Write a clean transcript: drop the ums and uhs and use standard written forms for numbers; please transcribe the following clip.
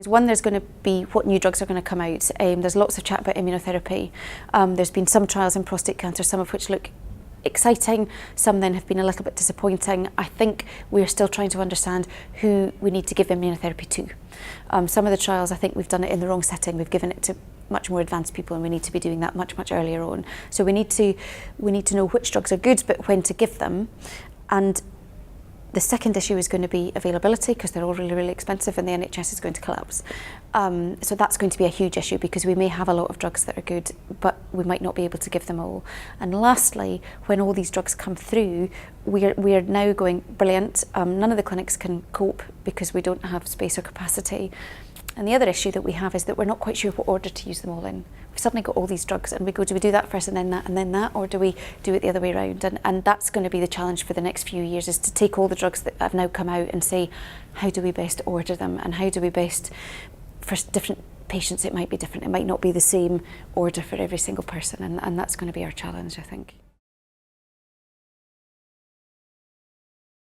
One, there's going to be what new drugs are going to come out. There's lots of chat about immunotherapy. There's been some trials in prostate cancer, some of which look exciting, some then have been a little bit disappointing. I think we're still trying to understand who we need to give immunotherapy to. Some of the trials, I think we've done it in the wrong setting. We've given it to much more advanced people, and we need to be doing that much earlier on. So we need to know which drugs are good, but when to give them. And the second issue is going to be availability, because they're all really expensive and the NHS is going to collapse. So that's going to be a huge issue, because we may have a lot of drugs that are good, but we might not be able to give them all. And lastly, when all these drugs come through, we're now going, brilliant, none of the clinics can cope because we don't have space or capacity. And the other issue that we have is that we're not quite sure what order to use them all in. We've suddenly got all these drugs and we go, do we do that first and then that, or do we do it the other way around? And that's going to be the challenge for the next few years, is to take all the drugs that have now come out and say, how do we best order them, and how do we best, for different patients it might be different, it might not be the same order for every single person, and that's going to be our challenge, I think.